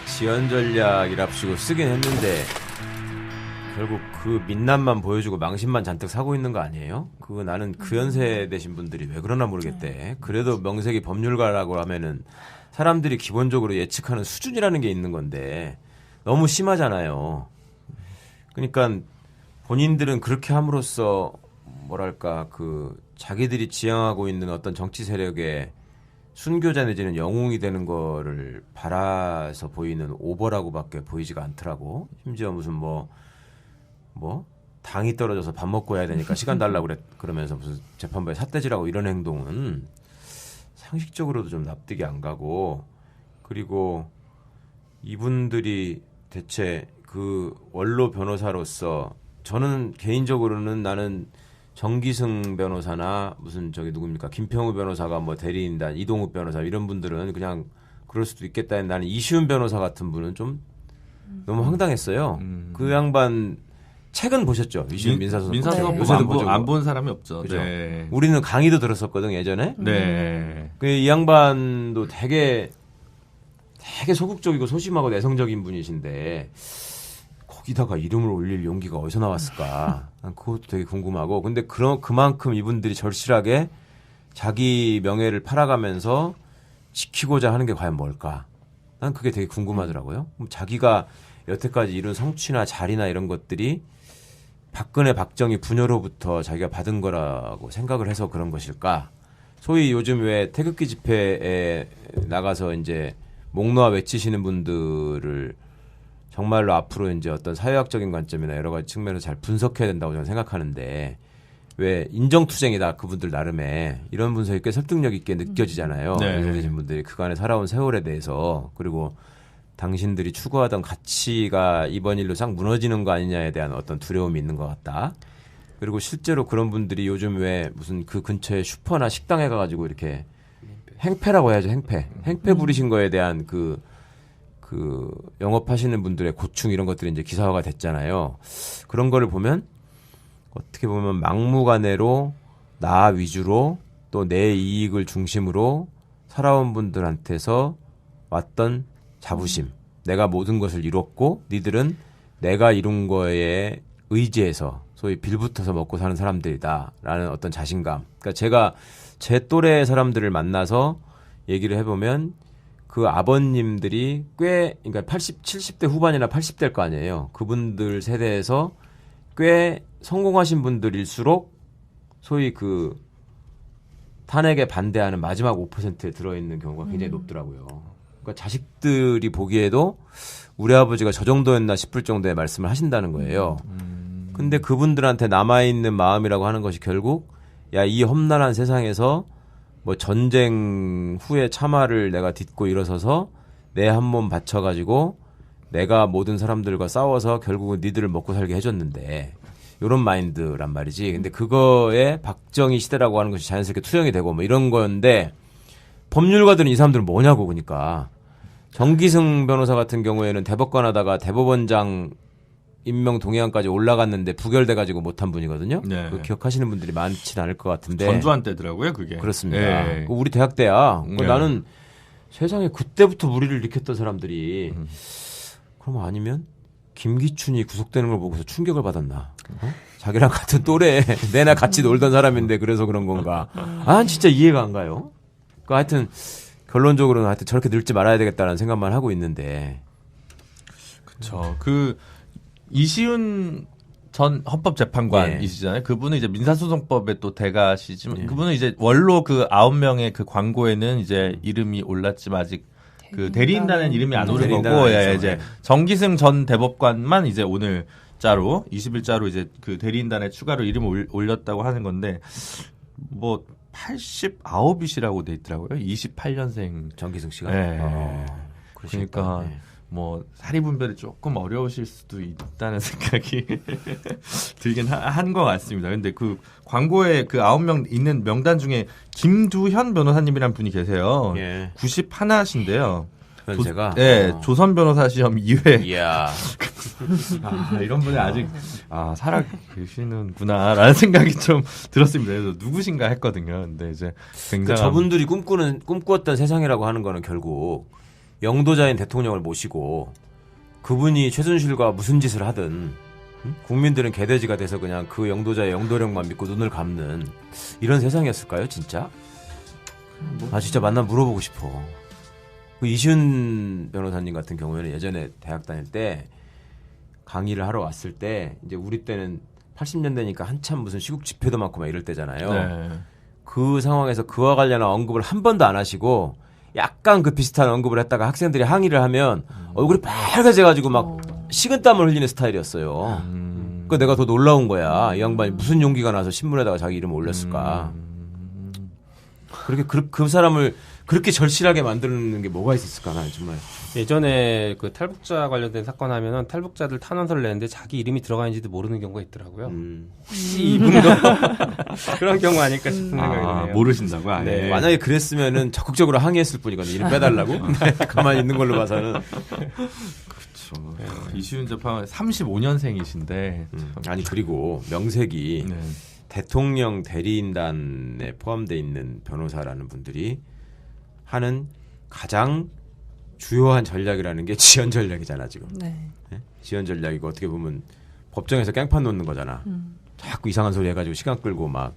지연 전략이랍시고 쓰긴 했는데 결국 그 민낯만 보여주고 망신만 잔뜩 사고 있는 거 아니에요? 그거 나는 그 연세 되신 분들이 왜 그러나 모르겠대. 그래도 명색이 법률가라고 하면은 사람들이 기본적으로 예측하는 수준이라는 게 있는 건데 너무 심하잖아요. 그러니까 본인들은 그렇게 함으로써 뭐랄까 그 자기들이 지향하고 있는 어떤 정치 세력의 순교자 내지는 영웅이 되는 거를 바라서 보이는 오버라고밖에 보이지가 않더라고. 심지어 무슨 뭐 당이 떨어져서 밥 먹고 해야 되니까 시간 달라고 그러면서 무슨 재판부에 삿대질하고 이런 행동은 상식적으로도 좀 납득이 안 가고, 그리고 이분들이 대체 그 원로 변호사로서 저는 개인적으로는 나는 정기승 변호사나 무슨 저기 누굽니까 김평우 변호사가 뭐 대리인단 이동욱 변호사 이런 분들은 그냥 그럴 수도 있겠다. 나는 이시훈 변호사 같은 분은 좀 너무 황당했어요. 그 양반 책은 보셨죠? 이시훈 민사소송법 안 본 사람이 없죠. 네. 우리는 강의도 들었었거든 예전에. 네. 이 양반도 되게 소극적이고 소심하고 내성적인 분이신데 거기다가 이름을 올릴 용기가 어디서 나왔을까? 난 그것도 되게 궁금하고. 근데 그만큼 이분들이 절실하게 자기 명예를 팔아가면서 지키고자 하는 게 과연 뭘까? 난 그게 되게 궁금하더라고요. 자기가 여태까지 이룬 성취나 자리나 이런 것들이 박근혜, 박정희 분열로부터 자기가 받은 거라고 생각을 해서 그런 것일까? 소위 요즘 왜 태극기 집회에 나가서 이제 목놓아 외치시는 분들을 정말로 앞으로 이제 어떤 사회학적인 관점이나 여러 가지 측면에서 잘 분석해야 된다고 저는 생각하는데, 왜 인정투쟁이다 그분들 나름의 이런 분석이 꽤 설득력 있게 느껴지잖아요. 연세되신 분들이 그간에 살아온 세월에 대해서, 그리고 당신들이 추구하던 가치가 이번 일로 싹 무너지는 거 아니냐에 대한 어떤 두려움이 있는 것 같다. 그리고 실제로 그런 분들이 요즘 왜 무슨 그 근처에 슈퍼나 식당에 가가지고 이렇게 행패라고 해야죠. 행패 부리신 거에 대한 그 영업하시는 분들의 고충 이런 것들이 이제 기사화가 됐잖아요. 그런 거를 보면 어떻게 보면 막무가내로 나 위주로 또 내 이익을 중심으로 살아온 분들한테서 왔던 자부심, 내가 모든 것을 이뤘고 니들은 내가 이룬 거에 의지해서 소위 빌붙어서 먹고 사는 사람들이다라는 어떤 자신감. 그러니까 제가 제 또래 사람들을 만나서 얘기를 해보면 그 아버님들이 그러니까 70대 후반이나 80대일 거 아니에요. 그분들 세대에서 꽤 성공하신 분들일수록 소위 그 탄핵에 반대하는 마지막 5%에 들어있는 경우가 굉장히 높더라고요. 그러니까 자식들이 보기에도 우리 아버지가 저 정도였나 싶을 정도의 말씀을 하신다는 거예요. 근데 그분들한테 남아있는 마음이라고 하는 것이 결국 야, 이 험난한 세상에서 뭐 전쟁 후의 참화를 내가 딛고 일어서서 내 한 몸 바쳐가지고 내가 모든 사람들과 싸워서 결국은 니들을 먹고 살게 해줬는데 이런 마인드란 말이지. 근데 그거에 박정희 시대라고 하는 것이 자연스럽게 투영이 되고 뭐 이런 건데 법률가들은 이 사람들은 뭐냐고. 그러니까 정기승 변호사 같은 경우에는 대법관 하다가 대법원장 임명 동의안까지 올라갔는데 부결돼가지고 못한 분이거든요. 네. 그거 기억하시는 분들이 많지는 않을 것 같은데. 전두환 때더라고요, 그게. 그렇습니다. 네. 우리 대학 때야. 네. 나는 세상에 그때부터 무리를 일으켰던 사람들이 그럼 아니면 김기춘이 구속되는 걸 보고서 충격을 받았나? 자기랑 같은 또래 내나 같이 놀던 사람인데 그래서 그런 건가? 아 진짜 이해가 안 가요. 그 하여튼 결론적으로는 하여튼 저렇게 늙지 말아야 되겠다는 생각만 하고 있는데. 그렇죠. 그 이시훈 전 헌법재판관이시잖아요. 그분은 이제 민사소송법의 또 대가시지만 그분은 이제 원로 그 9명의 그 광고에는 이제 이름이 올랐지만 아직 그 대리인단은 이름이 안 오른 거고, 이제 정기승 전 대법관만 이제 오늘 자로 20일자로 이제 그 대리인단에 추가로 이름을 올렸다고 하는 건데 뭐 89이시라고 돼 있더라고요. 28년생 정기승 씨가. 네. 그러니까. 네. 뭐 사리분별이 조금 어려우실 수도 있다는 생각이 들긴 한 것 같습니다. 근데 그 광고에 그 9명 있는 명단 중에 김두현 변호사님이란 분이 계세요. 예. 91신데요. 제가 조선 변호사 시험 2회. 이야. 이런 분이 아직 살아 계시는구나라는 생각이 좀 들었습니다. 그래서 누구신가 했거든요. 근데 이제 굉장히 저분들이 꿈꾸었던 세상이라고 하는 거는 결국 영도자인 대통령을 모시고 그분이 최순실과 무슨 짓을 하든 국민들은 개돼지가 돼서 그냥 그 영도자의 영도력만 믿고 눈을 감는 이런 세상이었을까요, 진짜? 진짜 만나면 물어보고 싶어. 그 이시은 변호사님 같은 경우에는 예전에 대학 다닐 때 강의를 하러 왔을 때 이제 우리 때는 80년대니까 한참 무슨 시국 집회도 많고 막 이럴 때잖아요. 네. 그 상황에서 그와 관련한 언급을 한 번도 안 하시고 약간 그 비슷한 언급을 했다가 학생들이 항의를 하면 얼굴이 빨개져가지고 막 식은땀을 흘리는 스타일이었어요. 그 내가 더 놀라운 거야. 이 양반이 무슨 용기가 나서 신문에다가 자기 이름을 올렸을까. 그렇게 그 사람을 그렇게 절실하게 만드는 게 뭐가 있었을까, 나는 정말. 예전에 그 탈북자 관련된 사건 하면은 탈북자들 탄원서를 내는데 자기 이름이 들어가는지도 모르는 경우가 있더라고요. 혹시 이분도 그런 경우 아닐까 싶은 생각이 드네요. 모르신다고 아예. 네. 만약에 그랬으면은 적극적으로 항의했을 뿐이거든요. 이름 빼달라고. 가만히 있는 걸로 봐서는. 그렇죠. 이시훈 재판관 35년생이신데. 아니 그리고 명색이 네. 대통령 대리인단에 포함되어 있는 변호사라는 분들이 하는 가장 주요한 전략이라는 게 지연 전략이잖아 지금. 네. 네? 지연 전략이고 어떻게 보면 법정에서 깽판 놓는 거잖아. 자꾸 이상한 소리 해가지고 시간 끌고 막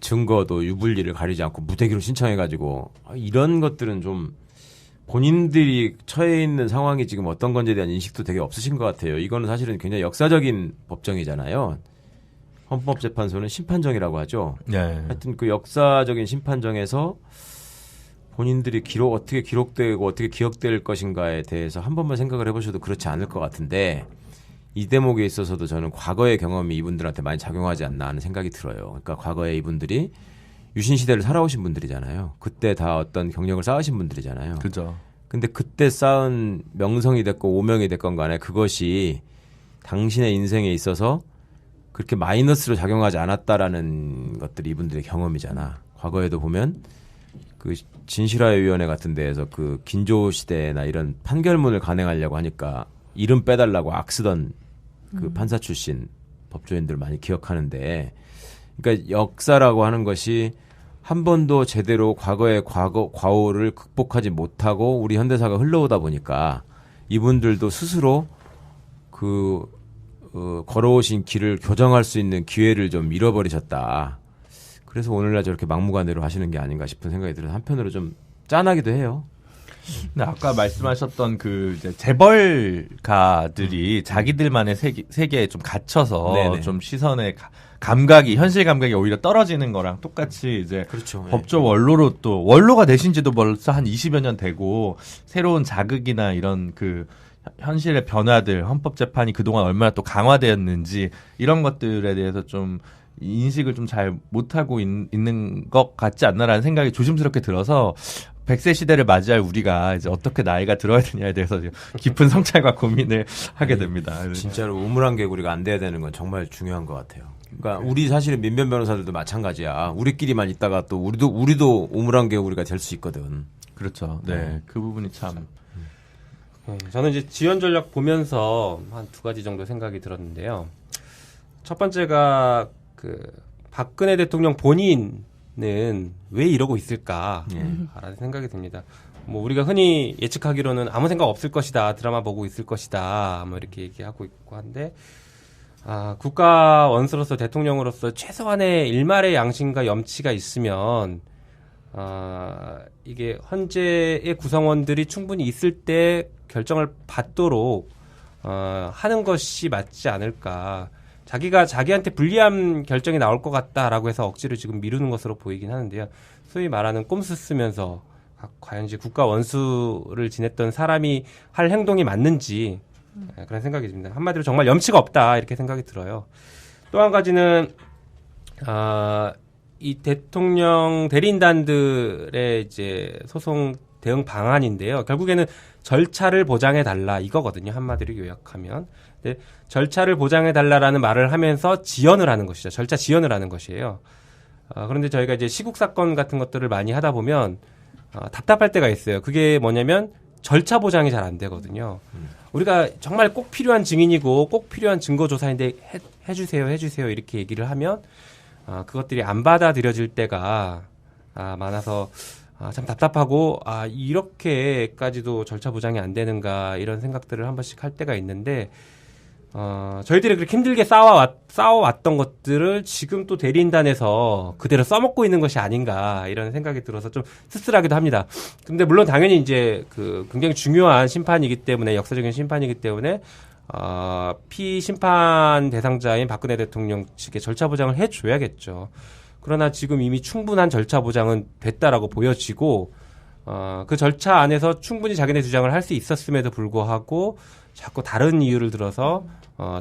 증거도 유불리를 가리지 않고 무대기로 신청해가지고 이런 것들은 좀 본인들이 처해 있는 상황이 지금 어떤 건지에 대한 인식도 되게 없으신 것 같아요. 이거는 사실은 굉장히 역사적인 법정이잖아요. 헌법재판소는 심판정이라고 하죠. 네. 하여튼 그 역사적인 심판정에서 본인들이 어떻게 기록되고 어떻게 기억될 것인가에 대해서 한 번만 생각을 해보셔도 그렇지 않을 것 같은데 이 대목에 있어서도 저는 과거의 경험이 이분들한테 많이 작용하지 않나 하는 생각이 들어요. 그러니까 과거에 이분들이 유신시대를 살아오신 분들이잖아요. 그때 다 어떤 경력을 쌓으신 분들이잖아요. 그죠. 근데 그때 쌓은 명성이 됐고 오명이 됐건 간에 그것이 당신의 인생에 있어서 그렇게 마이너스로 작용하지 않았다라는 것들이 이분들의 경험이잖아. 과거에도 보면 그 진실화위원회 같은 데에서 그 긴조 시대나 이런 판결문을 간행하려고 하니까 이름 빼달라고 악쓰던 그 판사 출신 법조인들 많이 기억하는데, 그러니까 역사라고 하는 것이 한 번도 제대로 과거의 과오를 극복하지 못하고 우리 현대사가 흘러오다 보니까 이분들도 스스로 걸어오신 길을 교정할 수 있는 기회를 좀 잃어버리셨다. 그래서 오늘날 저렇게 막무가내로 하시는 게 아닌가 싶은 생각이 들어서 한편으로 좀 짠하기도 해요. 근데 아까 말씀하셨던 그 이제 재벌가들이 자기들만의 세계에 좀 갇혀서 네네. 좀 시선의 현실 감각이 오히려 떨어지는 거랑 똑같이 이제 그렇죠. 법조 원로로 또 원로가 되신 지도 벌써 한 20여 년 되고 새로운 자극이나 이런 그 현실의 변화들, 헌법재판이 그동안 얼마나 또 강화되었는지 이런 것들에 대해서 좀 인식을 좀 잘 못하고 있는 것 같지 않나라는 생각이 조심스럽게 들어서 100세 시대를 맞이할 우리가 이제 어떻게 나이가 들어야 되냐에 대해서 깊은 성찰과 고민을 하게 됩니다. 진짜로 우물안 개구리가 안 돼야 되는 건 정말 중요한 것 같아요. 그러니까 우리 사실은 민변 변호사들도 마찬가지야. 우리끼리만 있다가 또 우리도 우물안 개구리가 될 수 있거든. 그렇죠. 네, 그 부분이 참. 저는 이제 지연 전략 보면서 한 두 가지 정도 생각이 들었는데요. 첫 번째가 그 박근혜 대통령 본인은 왜 이러고 있을까라는 생각이 듭니다. 뭐 우리가 흔히 예측하기로는 아무 생각 없을 것이다, 드라마 보고 있을 것이다, 뭐 이렇게 얘기하고 있고 한데, 국가 원수로서 대통령으로서 최소한의 일말의 양심과 염치가 있으면 이게 헌재의 구성원들이 충분히 있을 때 결정을 받도록 하는 것이 맞지 않을까. 자기가 자기한테 불리한 결정이 나올 것 같다라고 해서 억지로 지금 미루는 것으로 보이긴 하는데요. 소위 말하는 꼼수 쓰면서 과연 이제 국가 원수를 지냈던 사람이 할 행동이 맞는지 그런 생각이 듭니다. 한마디로 정말 염치가 없다 이렇게 생각이 들어요. 또 한 가지는 이 대통령 대리인단들의 이제 소송 대응 방안인데요. 결국에는 절차를 보장해 달라 이거거든요. 한마디로 요약하면. 근데 절차를 보장해 달라라는 말을 하면서 지연을 하는 것이죠. 절차 지연을 하는 것이에요. 그런데 저희가 이제 시국 사건 같은 것들을 많이 하다 보면 답답할 때가 있어요. 그게 뭐냐면 절차 보장이 잘 안 되거든요. 우리가 정말 꼭 필요한 증인이고 꼭 필요한 증거 조사인데 해주세요 이렇게 얘기를 하면 그것들이 안 받아들여질 때가 많아서 참 답답하고 이렇게까지도 절차 보장이 안 되는가 이런 생각들을 한 번씩 할 때가 있는데 저희들이 그렇게 힘들게 쌓아왔던 것들을 지금 또 대리인단에서 그대로 써먹고 있는 것이 아닌가 이런 생각이 들어서 좀 씁쓸하기도 합니다. 근데 물론 당연히 이제 그 굉장히 중요한 심판이기 때문에 역사적인 심판이기 때문에 피심판 대상자인 박근혜 대통령 측에 절차 보장을 해줘야겠죠. 그러나 지금 이미 충분한 절차 보장은 됐다라고 보여지고 그 절차 안에서 충분히 자기네 주장을 할 수 있었음에도 불구하고 자꾸 다른 이유를 들어서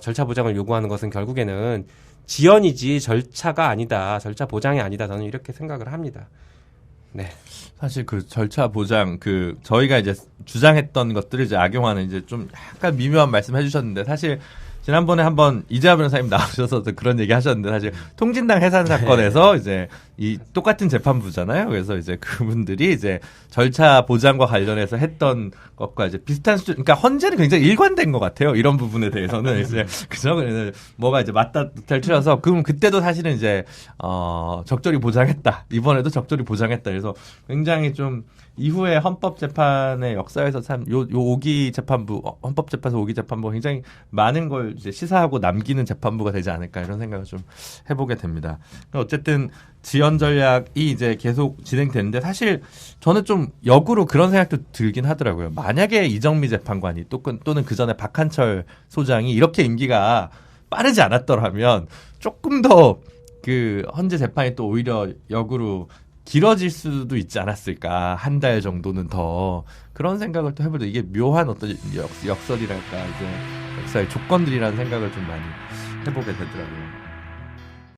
절차 보장을 요구하는 것은 결국에는 지연이지 절차가 아니다. 절차 보장이 아니다. 저는 이렇게 생각을 합니다. 네. 사실 그 절차 보장 저희가 이제 주장했던 것들을 이제 악용하는 이제 좀 약간 미묘한 말씀 해주셨는데 사실 지난번에 한번 이재하 변호사님 나오셔서 그런 얘기 하셨는데 사실 통진당 해산 사건에서 이제 이 똑같은 재판부잖아요. 그래서 이제 그분들이 이제 절차 보장과 관련해서 했던 것과 이제 비슷한 수준, 그러니까 헌재는 굉장히 일관된 것 같아요. 이런 부분에 대해서는 이제 그죠? 그래서 뭐가 이제 맞다 잘 틀려서 그럼 그때도 사실은 이제 적절히 보장했다. 이번에도 적절히 보장했다. 그래서 굉장히 좀 이후에 헌법재판의 역사에서 참 요 5기 재판부 헌법재판소 5기 재판부가 굉장히 많은 걸 이제 시사하고 남기는 재판부가 되지 않을까 이런 생각을 좀 해보게 됩니다. 어쨌든 지연 전략이 이제 계속 진행되는데 사실 저는 좀 역으로 그런 생각도 들긴 하더라고요. 만약에 이정미 재판관이 또는 그 전에 박한철 소장이 이렇게 임기가 빠르지 않았더라면 조금 더 그 헌재 재판이 또 오히려 역으로 길어질 수도 있지 않았을까. 한 달 정도는 더 그런 생각을 또 해보죠. 이게 묘한 어떤 역설이랄까 이제 역사의 조건들이라는 생각을 좀 많이 해보게 되더라고요.